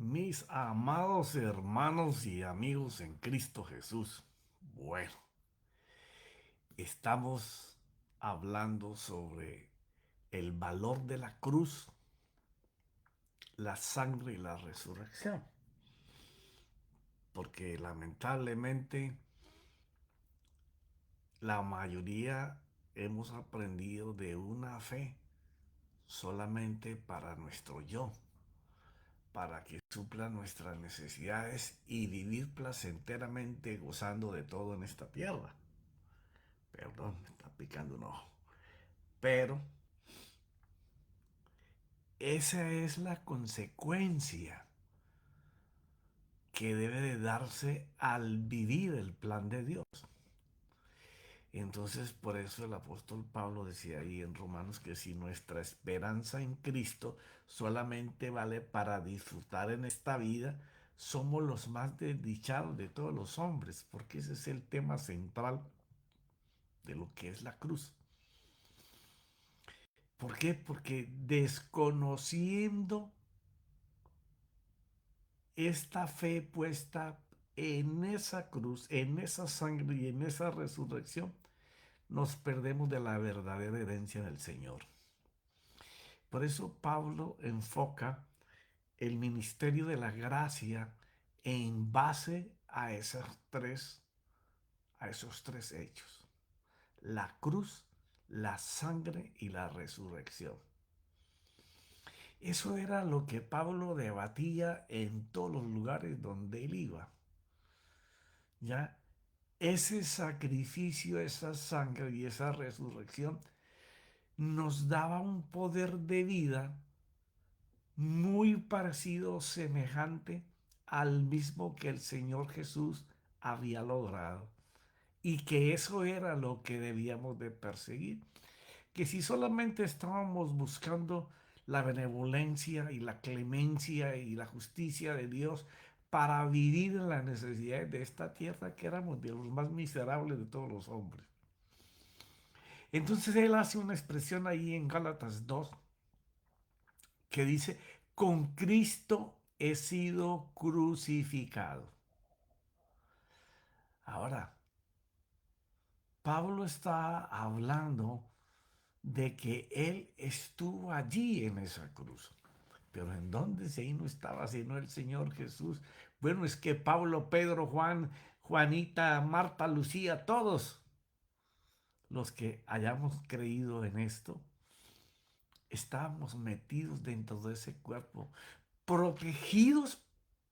Mis amados hermanos y amigos en Cristo Jesús. Bueno, estamos hablando sobre el valor de la cruz, la sangre y la resurrección. Porque lamentablemente la mayoría hemos aprendido de una fe solamente para nuestro yo, para que supla nuestras necesidades y vivir placenteramente gozando de todo en esta tierra. Perdón, me está picando un ojo. Pero esa es la consecuencia que debe de darse al vivir el plan de Dios. Entonces, por eso el apóstol Pablo decía ahí en Romanos que si nuestra esperanza en Cristo solamente vale para disfrutar en esta vida, somos los más desdichados de todos los hombres, porque ese es el tema central de lo que es la cruz. ¿Por qué? Porque desconociendo esta fe puesta en esa cruz, en esa sangre y en esa resurrección, nos perdemos de la verdadera herencia del Señor. Por eso Pablo enfoca el ministerio de la gracia en base a esos tres hechos: la cruz, la sangre y la resurrección. Eso era lo que Pablo debatía en todos los lugares donde él iba. ¿Ya? Ese sacrificio, esa sangre y esa resurrección nos daba un poder de vida muy parecido, semejante al mismo que el Señor Jesús había logrado. Y que eso era lo que debíamos de perseguir. Que si solamente estábamos buscando la benevolencia y la clemencia y la justicia de Dios para vivir en las necesidades de esta tierra, que éramos de los más miserables de todos los hombres. Entonces él hace una expresión ahí en Gálatas 2 que dice: con Cristo he sido crucificado. Ahora, Pablo está hablando de que él estuvo allí en esa cruz. Pero ¿en dónde? Si ahí no estaba sino el Señor Jesús. Bueno, es que Pablo, Pedro, Juan, Juanita, Marta, Lucía, todos los que hayamos creído en esto, estábamos metidos dentro de ese cuerpo, protegidos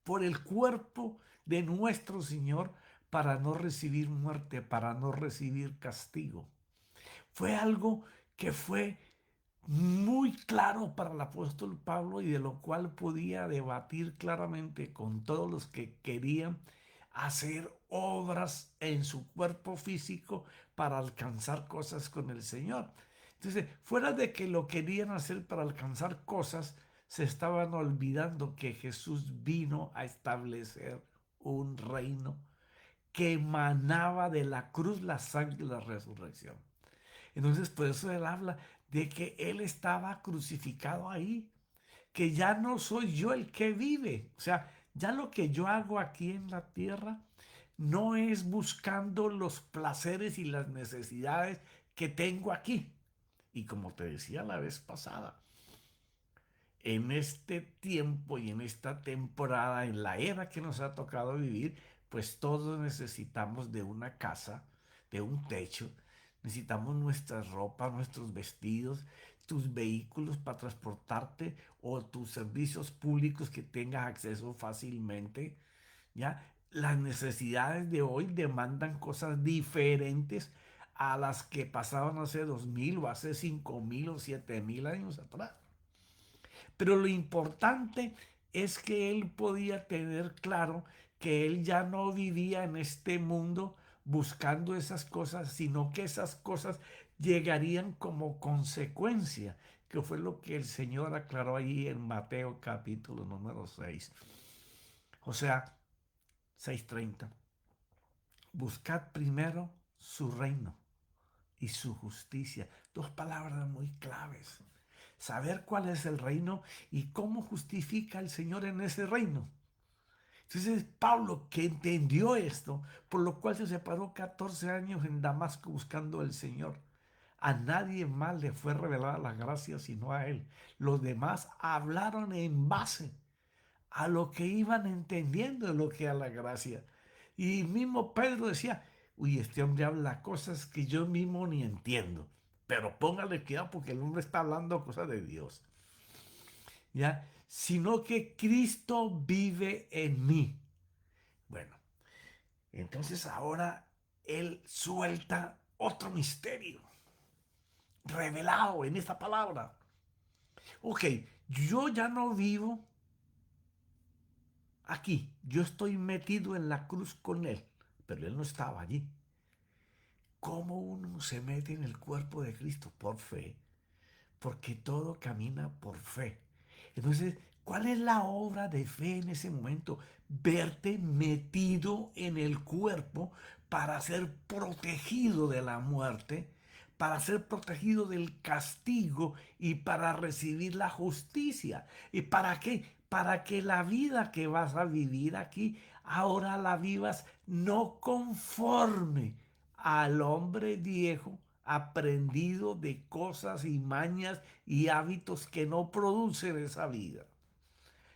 por el cuerpo de nuestro Señor para no recibir muerte, para no recibir castigo. Fue algo que fue muy claro para el apóstol Pablo y de lo cual podía debatir claramente con todos los que querían hacer obras en su cuerpo físico para alcanzar cosas con el Señor. Entonces, fuera de que lo querían hacer para alcanzar cosas, se estaban olvidando que Jesús vino a establecer un reino que emanaba de la cruz, la sangre y la resurrección. Entonces, por eso él habla de que él estaba crucificado ahí, que ya no soy yo el que vive. O sea, ya lo que yo hago aquí en la tierra no es buscando los placeres y las necesidades que tengo aquí. Y como te decía la vez pasada, en este tiempo y en esta temporada, en la era que nos ha tocado vivir, pues todos necesitamos de una casa, de un techo, necesitamos nuestra ropa, nuestros vestidos, tus vehículos para transportarte o tus servicios públicos que tengas acceso fácilmente, ¿ya? Las necesidades de hoy demandan cosas diferentes a las que pasaban hace 2000 o hace 5000 o 7000 años atrás. Pero lo importante es que él podía tener claro que él ya no vivía en este mundo buscando esas cosas, sino que esas cosas llegarían como consecuencia, que fue lo que el Señor aclaró ahí en Mateo capítulo número 6. O sea, 6:30. Buscad primero su reino y su justicia. Dos palabras muy claves. saber cuál es el reino y cómo justifica el Señor en ese reino. Entonces Pablo, que entendió esto, por lo cual se separó 14 años en Damasco buscando al Señor. A nadie más le fue revelada la gracia sino a él. Los demás hablaron en base a lo que iban entendiendo de lo que era la gracia. Y mismo Pedro decía, uy, este hombre habla cosas que yo mismo ni entiendo. Pero póngale cuidado porque el hombre está hablando cosas de Dios. ¿Ya? Sino que Cristo vive en mí. Bueno, entonces ahora él suelta otro misterio revelado en esta palabra. Ok, yo ya no vivo aquí, yo estoy metido en la cruz con él, pero él no estaba allí. ¿Cómo uno se mete en el cuerpo de Cristo? Por fe, porque todo camina por fe. Entonces, ¿cuál es la obra de fe en ese momento? Verte metido en el cuerpo para ser protegido de la muerte, para ser protegido del castigo y para recibir la justicia. ¿Y para qué? Para que la vida que vas a vivir aquí, ahora la vivas no conforme al hombre viejo, aprendido de cosas y mañas y hábitos que no producen esa vida,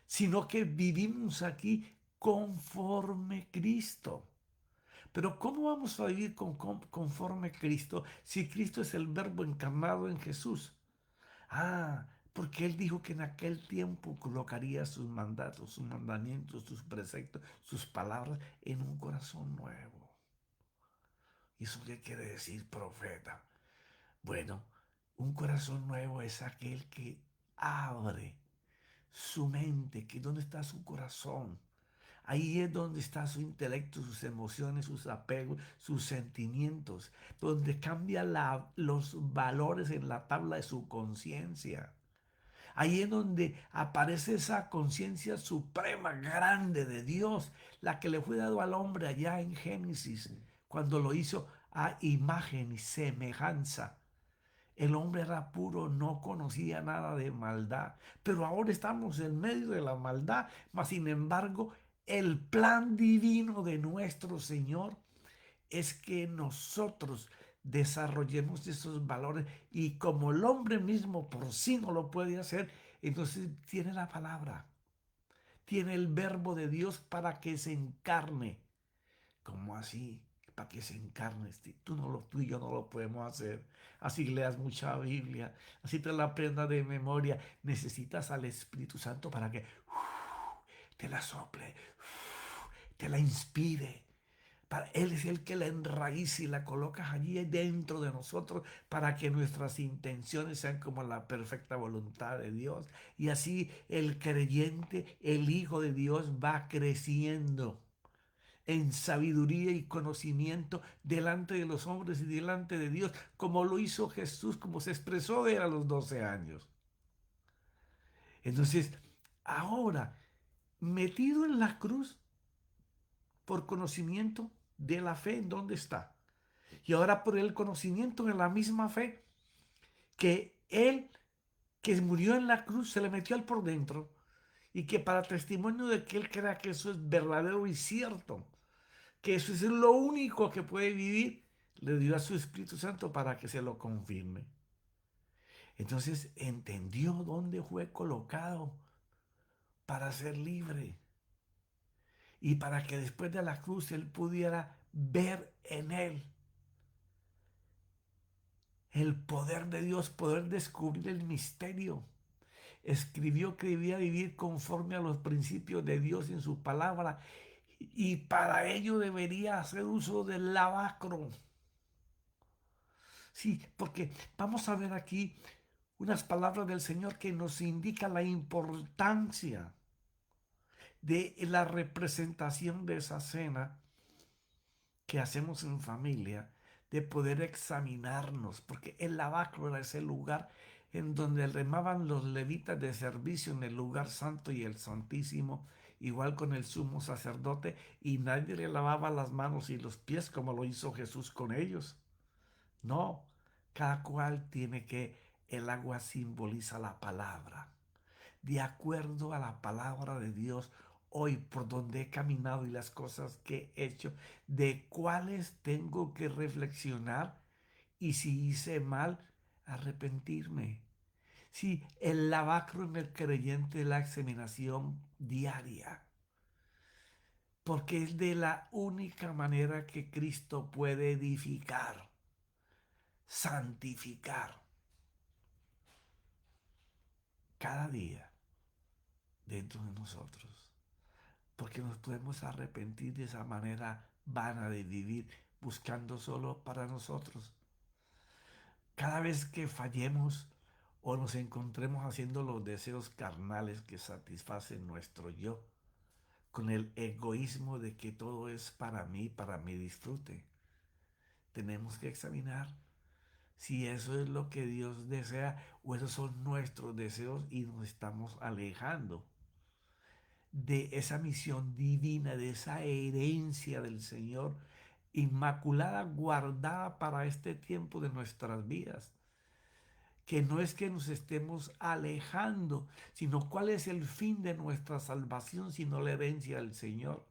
sino que vivimos aquí conforme Cristo. Pero ¿cómo vamos a vivir conforme Cristo si Cristo es el verbo encarnado en Jesús? Ah, porque Él dijo que en aquel tiempo colocaría sus mandatos, sus mandamientos, sus preceptos, sus palabras en un corazón nuevo. ¿Y eso qué quiere decir, profeta? Bueno, un corazón nuevo es aquel que abre su mente, que dónde está su corazón. Ahí es donde está su intelecto, sus emociones, sus apegos, sus sentimientos, donde cambia los valores en la tabla de su conciencia. Ahí es donde aparece esa conciencia suprema, grande de Dios, la que le fue dado al hombre allá en Génesis, cuando lo hizo a imagen y semejanza. El hombre era puro, no conocía nada de maldad, pero ahora estamos en medio de la maldad, mas sin embargo, el plan divino de nuestro Señor es que nosotros desarrollemos esos valores y como el hombre mismo por sí no lo puede hacer, entonces tiene la palabra, tiene el verbo de Dios para que se encarne. ¿Cómo así? Para que se encarne. Tú y yo no lo podemos hacer. Así leas mucha Biblia, así te la aprendas de memoria. Necesitas al Espíritu Santo para que te la sople, te la inspire. Él es el que la enraiza y la colocas allí dentro de nosotros para que nuestras intenciones sean como la perfecta voluntad de Dios. Y así el creyente, el Hijo de Dios, va creciendo en sabiduría y conocimiento delante de los hombres y delante de Dios, como lo hizo Jesús, como se expresó de él a los 12 años. Entonces, ahora, metido en la cruz por conocimiento de la fe, ¿en dónde está? Y ahora por el conocimiento de la misma fe que él que murió en la cruz se le metió al por dentro y que para testimonio de que él crea que eso es verdadero y cierto, que eso es lo único que puede vivir, le dio a su Espíritu Santo para que se lo confirme. Entonces entendió dónde fue colocado para ser libre y para que después de la cruz él pudiera ver en él el poder de Dios, poder descubrir el misterio. Escribió que debía vivir conforme a los principios de Dios en su palabra y para ello debería hacer uso del lavacro. Sí, porque vamos a ver aquí unas palabras del Señor que nos indican la importancia de la representación de esa cena que hacemos en familia, de poder examinarnos, porque el lavacro era ese lugar en donde remaban los levitas de servicio en el lugar santo y el santísimo, igual con el sumo sacerdote, y nadie le lavaba las manos y los pies como lo hizo Jesús con ellos. No, cada cual tiene que el agua simboliza la palabra. De acuerdo a la palabra de Dios, hoy por donde he caminado y las cosas que he hecho, de cuáles tengo que reflexionar y si hice mal, arrepentirme. Sí, el lavacro en el creyente es la examinación diaria, porque es de la única manera que Cristo puede edificar, santificar cada día dentro de nosotros, porque nos podemos arrepentir de esa manera vana de vivir, buscando solo para nosotros. Cada vez que fallemos o nos encontremos haciendo los deseos carnales que satisfacen nuestro yo, con el egoísmo de que todo es para mi disfrute, tenemos que examinar si eso es lo que Dios desea o esos son nuestros deseos y nos estamos alejando de esa misión divina, de esa herencia del Señor, inmaculada, guardada para este tiempo de nuestras vidas. Que no es que nos estemos alejando, sino cuál es el fin de nuestra salvación, sino la herencia del Señor.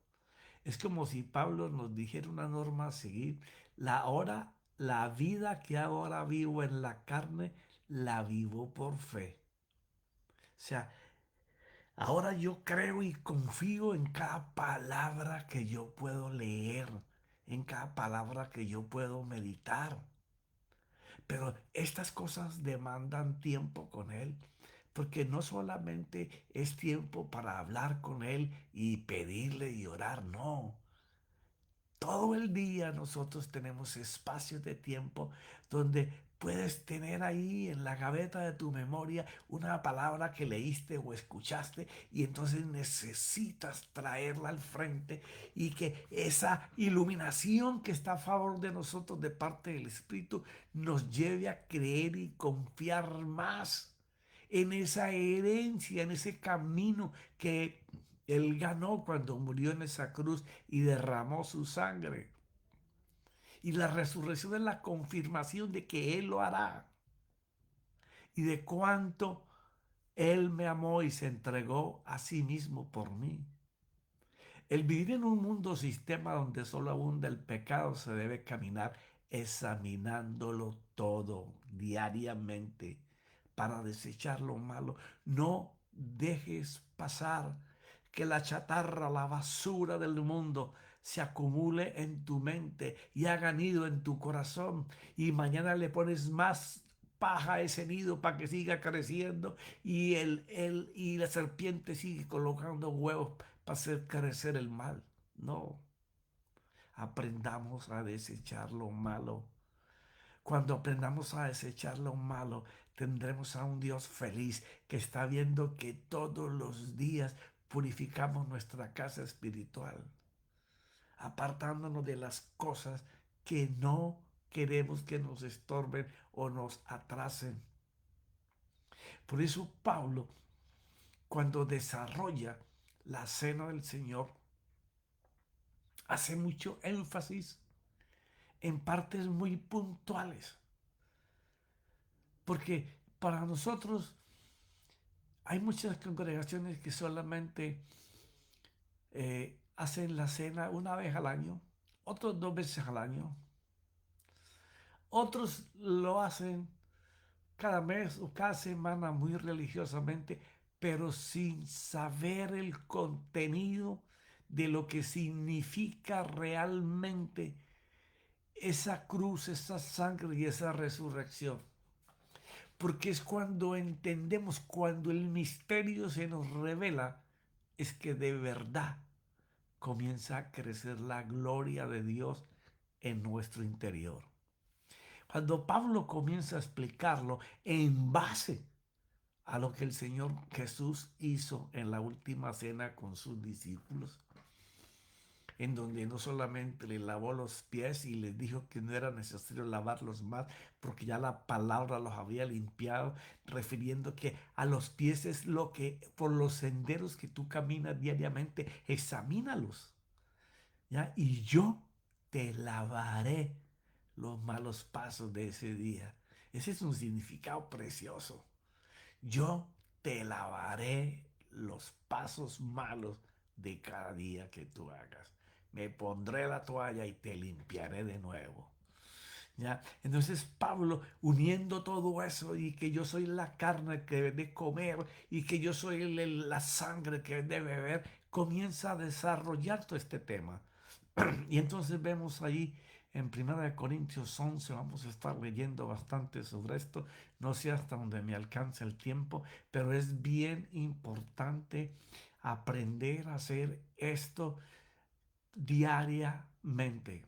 Es como si Pablo nos dijera una norma a seguir. La vida que ahora vivo en la carne, la vivo por fe. O sea, ahora yo creo y confío en cada palabra que yo puedo leer, en cada palabra que yo puedo meditar. Pero estas cosas demandan tiempo con Él, porque no solamente es tiempo para hablar con Él y pedirle y orar, no. Todo el día nosotros tenemos espacios de tiempo donde puedes tener ahí en la gaveta de tu memoria una palabra que leíste o escuchaste y entonces necesitas traerla al frente y que esa iluminación que está a favor de nosotros de parte del Espíritu nos lleve a creer y confiar más en esa herencia, en ese camino que Él ganó cuando murió en esa cruz y derramó su sangre. Y la resurrección es la confirmación de que Él lo hará y de cuánto Él me amó y se entregó a sí mismo por mí. El vivir en un mundo sistema donde solo abunda el pecado se debe caminar examinándolo todo diariamente para desechar lo malo. No dejes pasar que la chatarra, la basura del mundo se acumule en tu mente y haga nido en tu corazón y mañana le pones más paja a ese nido para que siga creciendo y la serpiente sigue colocando huevos para hacer crecer el mal. No, aprendamos a desechar lo malo. Cuando aprendamos a desechar lo malo, tendremos a un Dios feliz que está viendo que todos los días purificamos nuestra casa espiritual, apartándonos de las cosas que no queremos que nos estorben o nos atrasen. Por eso Pablo, cuando desarrolla la cena del Señor, hace mucho énfasis en partes muy puntuales. Porque para nosotros hay muchas congregaciones que solamente hacen la cena una vez al año, otros 2 veces al año, otros lo hacen cada mes o cada semana muy religiosamente, pero sin saber el contenido de lo que significa realmente esa cruz, esa sangre y esa resurrección. Porque es cuando entendemos, cuando el misterio se nos revela, es que de verdad comienza a crecer la gloria de Dios en nuestro interior. Cuando Pablo comienza a explicarlo en base a lo que el Señor Jesús hizo en la última cena con sus discípulos, en donde no solamente le lavó los pies y les dijo que no era necesario lavarlos más porque ya la palabra los había limpiado, refiriendo que a los pies es lo que por los senderos que tú caminas diariamente, examínalos, ¿ya? Y yo te lavaré los malos pasos de ese día. Ese es un significado precioso. Yo te lavaré los pasos malos de cada día que tú hagas. Me pondré la toalla y te limpiaré de nuevo. ¿Ya? Entonces Pablo, uniendo todo eso y que yo soy la carne que debe de comer y que yo soy la sangre que debe beber, comienza a desarrollar todo este tema. Y entonces vemos ahí en 1 Corintios 11, vamos a estar leyendo bastante sobre esto, no sé hasta donde me alcance el tiempo, pero es bien importante aprender a hacer esto diariamente.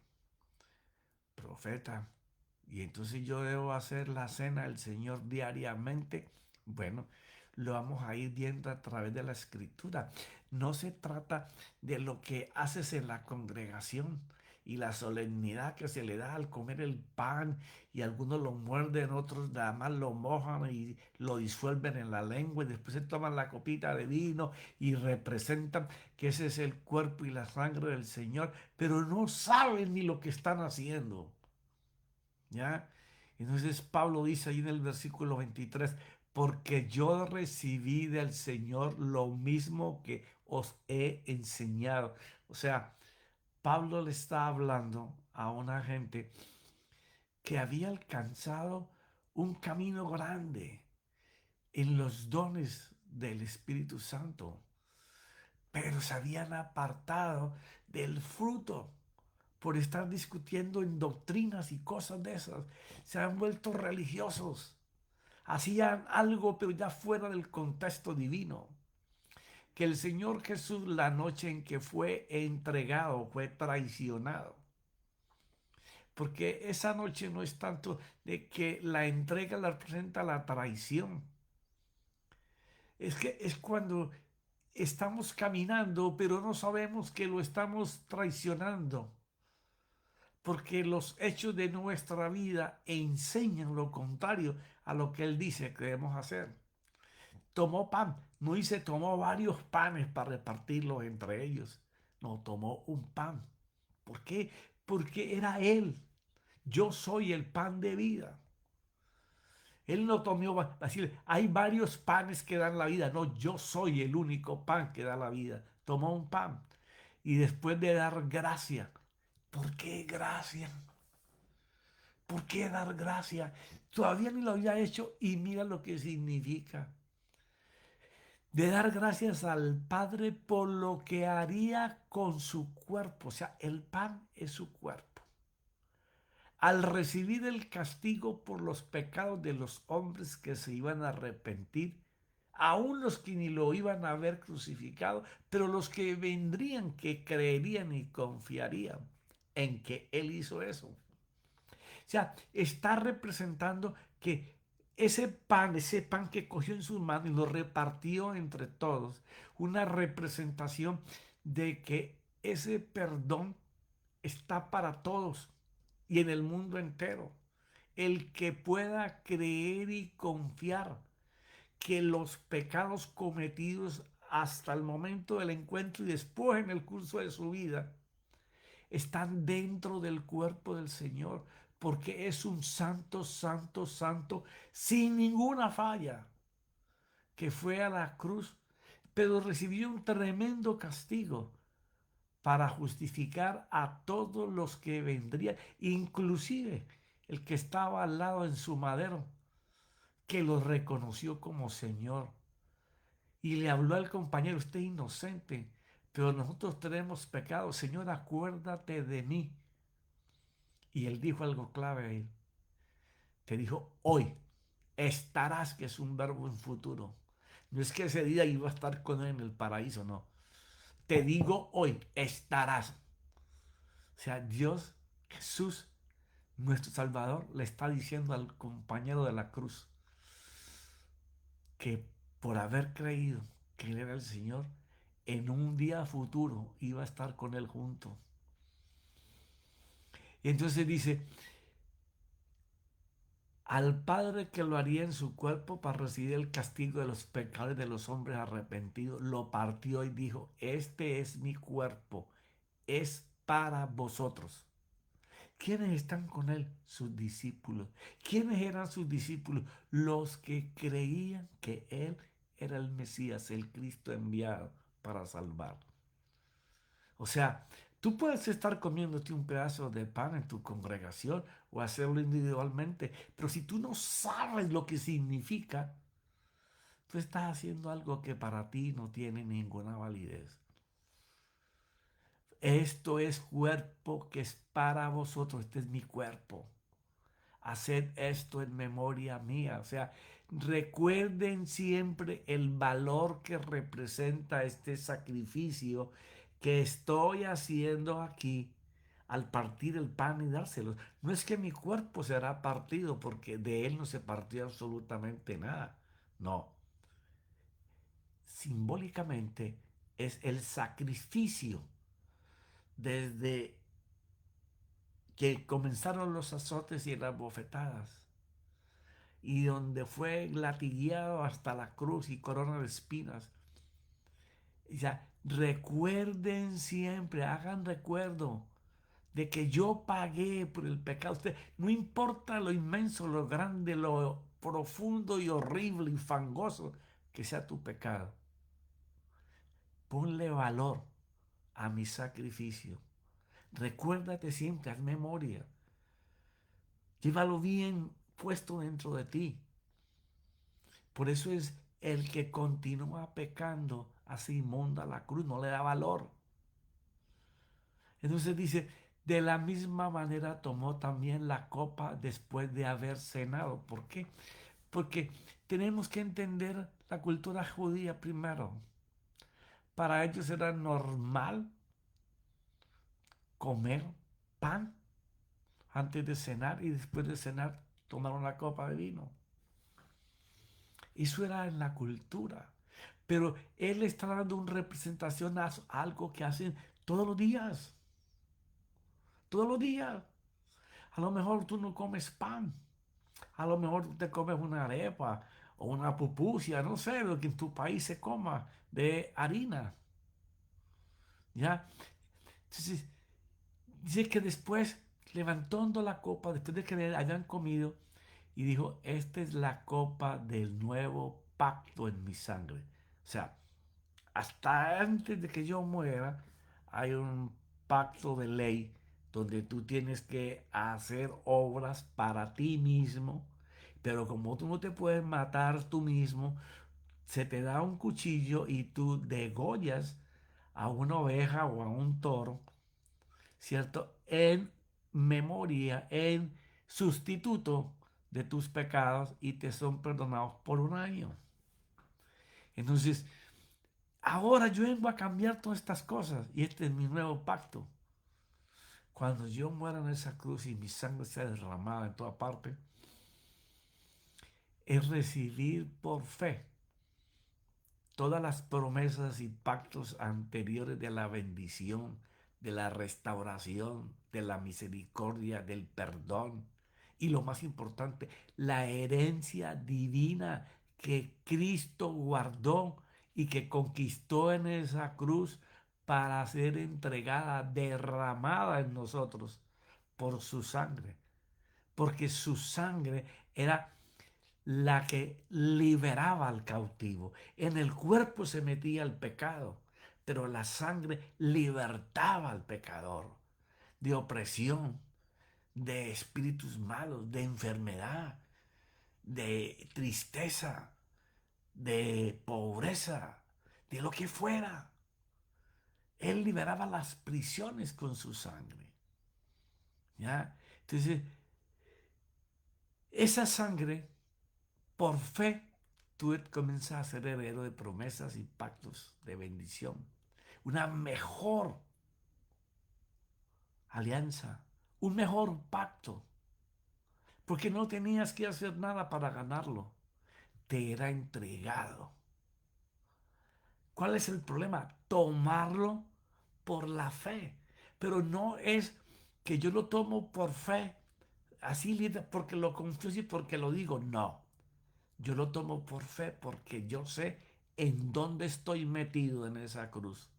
Profeta, y entonces yo debo hacer la cena del Señor diariamente. Bueno, lo vamos a ir viendo a través de la escritura. No se trata de lo que haces en la congregación y la solemnidad que se le da al comer el pan, y algunos lo muerden, otros nada más lo mojan y lo disuelven en la lengua y después se toman la copita de vino y representan que ese es el cuerpo y la sangre del Señor, pero no saben ni lo que están haciendo. ¿Ya? Entonces Pablo dice ahí en el versículo 23, porque yo recibí del Señor lo mismo que os he enseñado. O sea, Pablo le está hablando a una gente que había alcanzado un camino grande en los dones del Espíritu Santo, pero se habían apartado del fruto por estar discutiendo en doctrinas y cosas de esas. Se han vuelto religiosos. Hacían algo, pero ya fuera del contexto divino. Que el Señor Jesús, la noche en que fue entregado, fue traicionado. Porque esa noche no es tanto de que la entrega la representa la traición. Es que es cuando estamos caminando, pero no sabemos que lo estamos traicionando, porque los hechos de nuestra vida enseñan lo contrario a lo que Él dice que debemos hacer. Tomó pan, no dice tomó varios panes para repartirlos entre ellos, no, tomó un pan. ¿Por qué? Porque era Él. Yo soy el pan de vida. Él no tomó, así, hay varios panes que dan la vida. No, yo soy el único pan que da la vida. Tomó un pan y después de dar gracia. ¿Por qué gracia? ¿Por qué dar gracia? Todavía ni lo había hecho y mira lo que significa. De dar gracias al Padre por lo que haría con su cuerpo. O sea, el pan es su cuerpo. Al recibir el castigo por los pecados de los hombres que se iban a arrepentir, aún los que ni lo iban a ver crucificado, pero los que vendrían, que creerían y confiarían en que Él hizo eso. O sea, está representando que ese pan que cogió en sus manos y lo repartió entre todos, una representación de que ese perdón está para todos y en el mundo entero. El que pueda creer y confiar que los pecados cometidos hasta el momento del encuentro y después en el curso de su vida están dentro del cuerpo del Señor, porque es un santo, santo, santo, sin ninguna falla, que fue a la cruz, pero recibió un tremendo castigo para justificar a todos los que vendrían, inclusive el que estaba al lado en su madero, que lo reconoció como Señor. Y le habló al compañero, usted es inocente, pero nosotros tenemos pecado. Señor, acuérdate de mí. Y él dijo algo clave ahí. Te dijo, hoy estarás, que es un verbo en futuro. No es que ese día iba a estar con él en el paraíso, no. Te digo hoy, estarás. O sea, Dios, Jesús, nuestro Salvador, le está diciendo al compañero de la cruz que por haber creído que Él era el Señor, en un día futuro iba a estar con Él junto. Y entonces dice, al Padre que lo haría en su cuerpo para recibir el castigo de los pecados de los hombres arrepentidos, lo partió y dijo, este es mi cuerpo, es para vosotros. ¿Quiénes están con él? Sus discípulos. ¿Quiénes eran sus discípulos? Los que creían que él era el Mesías, el Cristo enviado para salvar. O sea, tú puedes estar comiéndote un pedazo de pan en tu congregación o hacerlo individualmente, pero si tú no sabes lo que significa, tú estás haciendo algo que para ti no tiene ninguna validez. Esto es cuerpo que es para vosotros, este es mi cuerpo. Haced esto en memoria mía. O sea, recuerden siempre el valor que representa este sacrificio que estoy haciendo aquí al partir el pan y dárselo. No es que mi cuerpo será partido porque de él no se partió absolutamente nada. No, simbólicamente es el sacrificio desde que comenzaron los azotes y las bofetadas y donde fue latigueado hasta la cruz y corona de espinas. O sea, recuerden siempre, hagan recuerdo de que yo pagué por el pecado. Usted, no importa lo inmenso, lo grande, lo profundo y horrible y fangoso que sea tu pecado. Ponle valor a mi sacrificio. Recuérdate siempre, haz memoria. Llévalo bien puesto dentro de ti. Por eso es el que continúa pecando, así inmunda la cruz, no le da valor. Entonces dice, de la misma manera tomó también la copa después de haber cenado. ¿Por qué? Porque tenemos que entender la cultura judía primero. Para ellos era normal comer pan antes de cenar y después de cenar tomar una copa de vino. Eso era en la cultura. Pero él está dando una representación a algo que hacen todos los días. Todos los días. A lo mejor tú no comes pan. A lo mejor tú te comes una arepa o una pupusia, no sé, lo que en tu país se coma de harina. ¿Ya? Entonces, dice que después, levantando la copa, después de que hayan comido, y dijo, esta es la copa del nuevo pacto en mi sangre. O sea, hasta antes de que yo muera, hay un pacto de ley donde tú tienes que hacer obras para ti mismo, pero como tú no te puedes matar tú mismo, se te da un cuchillo y tú degollas a una oveja o a un toro, ¿cierto? En memoria, en sustituto de tus pecados y te son perdonados por un año. Entonces, ahora yo vengo a cambiar todas estas cosas y este es mi nuevo pacto. Cuando yo muera en esa cruz y mi sangre sea derramada en toda parte, es recibir por fe todas las promesas y pactos anteriores de la bendición, de la restauración, de la misericordia, del perdón y lo más importante, la herencia divina que Cristo guardó y que conquistó en esa cruz para ser entregada, derramada en nosotros por su sangre, porque su sangre era la que liberaba al cautivo. En el cuerpo se metía el pecado, pero la sangre libertaba al pecador de opresión, de espíritus malos, de enfermedad, de tristeza, de pobreza, de lo que fuera. Él liberaba las prisiones con su sangre. ¿Ya? Entonces, esa sangre, por fe, tú comienzas a ser heredero de promesas y pactos de bendición. Una mejor alianza, un mejor pacto, porque no tenías que hacer nada para ganarlo. Te era entregado. ¿Cuál es el problema? Tomarlo por la fe. Pero no es que yo lo tomo por fe, así porque lo confieso y porque lo digo. No. Yo lo tomo por fe porque yo sé en dónde estoy metido en esa cruz.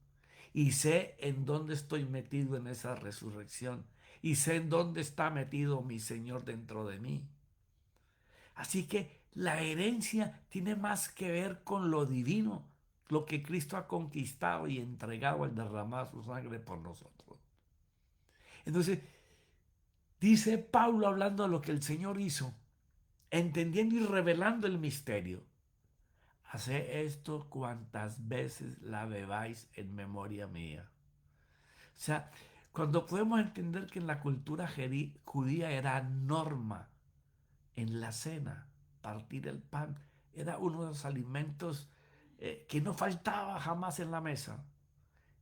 Y sé en dónde estoy metido en esa resurrección. y sé en dónde está metido mi Señor dentro de mí. Así que la herencia tiene más que ver con lo divino, lo que Cristo ha conquistado y entregado al derramar su sangre por nosotros. Entonces, dice Pablo hablando de lo que el Señor hizo, entendiendo y revelando el misterio. Haced esto cuantas veces la bebáis en memoria mía. O sea, cuando podemos entender que en la cultura judía era norma en la cena partir el pan, era uno de los alimentos que no faltaba jamás en la mesa,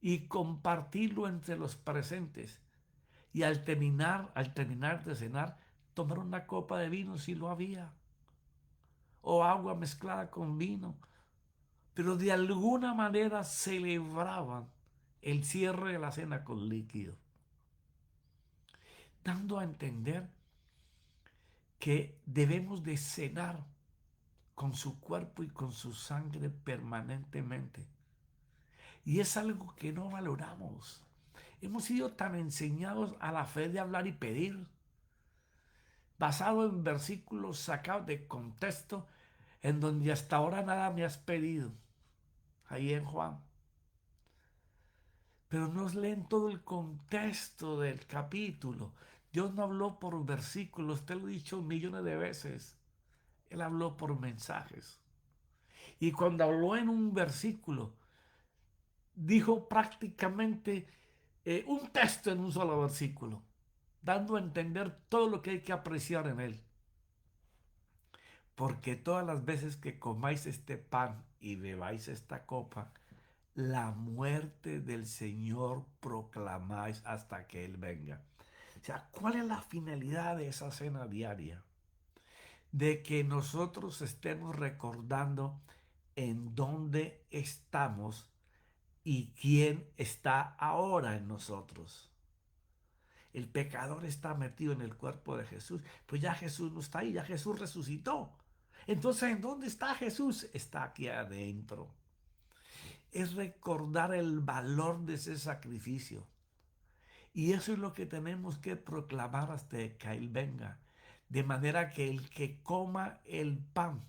y compartirlo entre los presentes. Y al terminar de cenar, tomar una copa de vino si lo había, o agua mezclada con vino. Pero de alguna manera celebraban el cierre de la cena con líquido, dando a entender que debemos de cenar con su cuerpo y con su sangre permanentemente. Y es algo que no valoramos. Hemos sido tan enseñados a la fe de hablar y pedir, basado en versículos sacados de contexto, en donde hasta ahora nada me has pedido, ahí en Juan. Pero no leen todo el contexto del capítulo. Dios no habló por versículos, te lo he dicho millones de veces. Él habló por mensajes. Y cuando habló en un versículo, dijo prácticamente un texto en un solo versículo, dando a entender todo lo que hay que apreciar en él. Porque todas las veces que comáis este pan y bebáis esta copa, la muerte del Señor proclamáis hasta que Él venga. O sea, ¿cuál es la finalidad de esa cena diaria? De que nosotros estemos recordando en dónde estamos y quién está ahora en nosotros. El pecador está metido en el cuerpo de Jesús, pues ya Jesús no está ahí, ya Jesús resucitó. Entonces, ¿en dónde está Jesús? Está aquí adentro. Es recordar el valor de ese sacrificio. Y eso es lo que tenemos que proclamar hasta que Él venga. De manera que el que coma el pan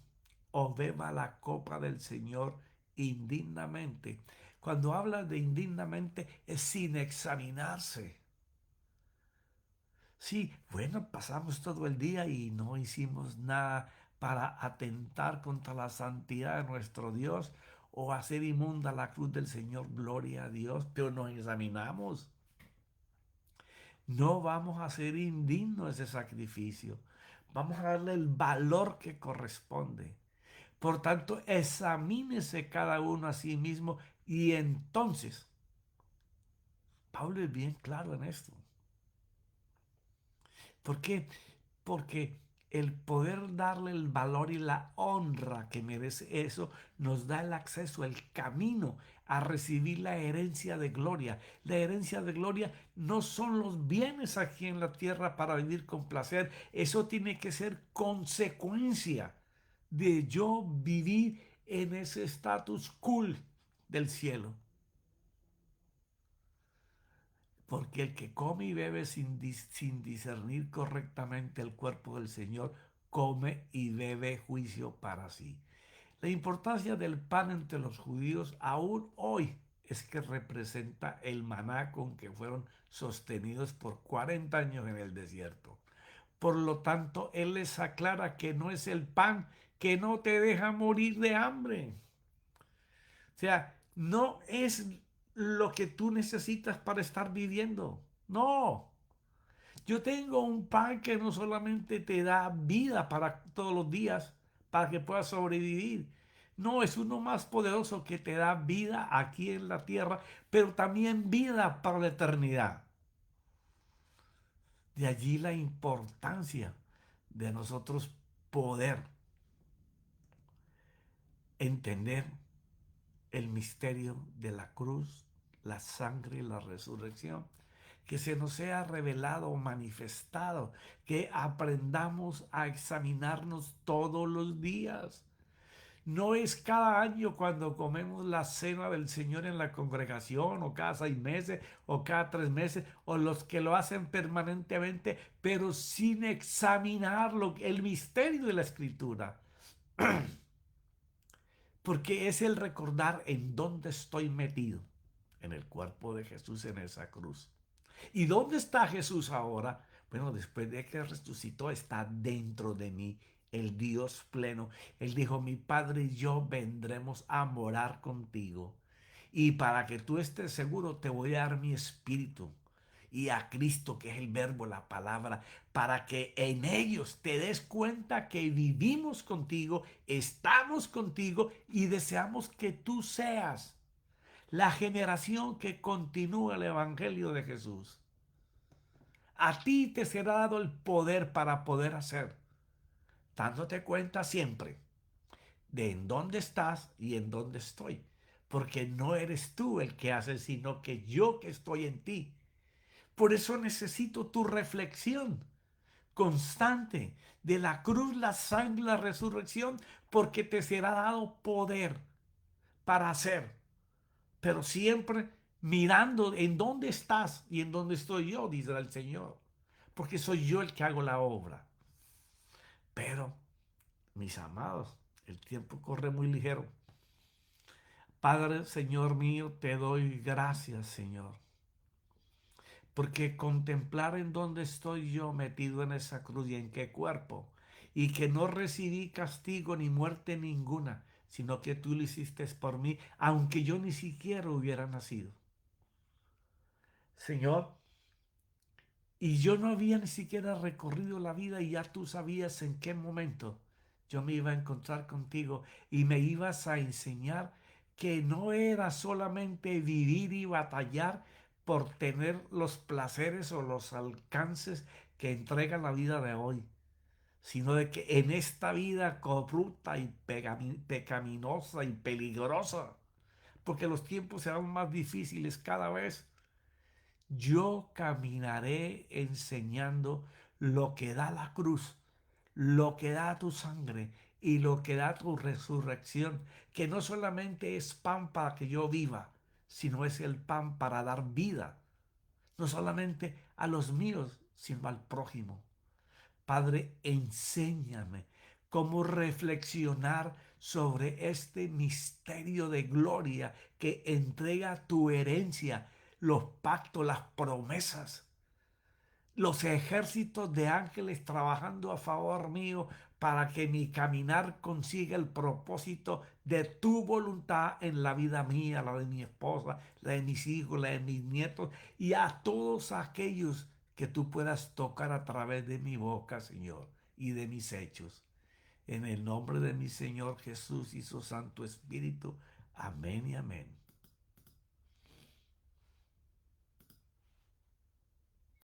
o beba la copa del Señor indignamente. Cuando habla de indignamente es sin examinarse. Sí, bueno, pasamos todo el día y no hicimos nada para atentar contra la santidad de nuestro Dios o hacer inmunda la cruz del Señor, gloria a Dios, pero nos examinamos. No vamos a ser indignos de ese sacrificio. Vamos a darle el valor que corresponde. Por tanto, examínese cada uno a sí mismo y entonces, Pablo es bien claro en esto. ¿Por qué? Porque el poder darle el valor y la honra que merece eso nos da el acceso, el camino a recibir la herencia de gloria. La herencia de gloria no son los bienes aquí en la tierra para vivir con placer. Eso tiene que ser consecuencia de yo vivir en ese status cool del cielo. Porque el que come y bebe sin discernir correctamente el cuerpo del Señor, come y bebe juicio para sí. La importancia del pan entre los judíos aún hoy es que representa el maná con que fueron sostenidos por 40 años en el desierto. Por lo tanto, Él les aclara que no es el pan que no te deja morir de hambre. O sea, no es lo que tú necesitas para estar viviendo. No. Yo tengo un pan que no solamente te da vida para todos los días, para que puedas sobrevivir. No, es uno más poderoso que te da vida aquí en la tierra, pero también vida para la eternidad. De allí la importancia de nosotros poder entender el misterio de la cruz, la sangre y la resurrección. Que se nos sea revelado o manifestado, que aprendamos a examinarnos todos los días. No es cada año cuando comemos la cena del Señor en la congregación, o cada 6 meses, o cada 3 meses, o los que lo hacen permanentemente, pero sin examinar el misterio de la Escritura. Porque es el recordar en dónde estoy metido, en el cuerpo de Jesús en esa cruz. ¿Y dónde está Jesús ahora? Bueno, después de que resucitó, está dentro de mí, el Dios pleno. Él dijo, mi Padre y yo vendremos a morar contigo. Y para que tú estés seguro, te voy a dar mi espíritu. Y a Cristo, que es el verbo, la palabra, para que en ellos te des cuenta que vivimos contigo, estamos contigo y deseamos que tú seas la generación que continúa el Evangelio de Jesús. A ti te será dado el poder para poder hacer, dándote cuenta siempre de en dónde estás y en dónde estoy. Porque no eres tú el que hace, sino que yo que estoy en ti. Por eso necesito tu reflexión constante de la cruz, la sangre, la resurrección, porque te será dado poder para hacer, pero siempre mirando en dónde estás y en dónde estoy yo, dice el Señor, porque soy yo el que hago la obra. Pero, mis amados, el tiempo corre muy ligero. Padre, Señor mío, te doy gracias, Señor, porque contemplar en dónde estoy yo metido en esa cruz y en qué cuerpo, y que no recibí castigo ni muerte ninguna, sino que tú lo hiciste por mí, aunque yo ni siquiera hubiera nacido. Señor, y yo no había ni siquiera recorrido la vida y ya tú sabías en qué momento yo me iba a encontrar contigo y me ibas a enseñar que no era solamente vivir y batallar por tener los placeres o los alcances que entrega la vida de hoy, sino de que en esta vida corrupta y pecaminosa y peligrosa, porque los tiempos serán más difíciles cada vez, yo caminaré enseñando lo que da la cruz, lo que da tu sangre y lo que da tu resurrección, que no solamente es pan para que yo viva, sino es el pan para dar vida, no solamente a los míos, sino al prójimo. Padre, enséñame cómo reflexionar sobre este misterio de gloria que entrega tu herencia, los pactos, las promesas, los ejércitos de ángeles trabajando a favor mío para que mi caminar consiga el propósito de tu voluntad en la vida mía, la de mi esposa, la de mis hijos, la de mis nietos y a todos aquellos que tú puedas tocar a través de mi boca, Señor, y de mis hechos. En el nombre de mi Señor Jesús y su Santo Espíritu. Amén y amén.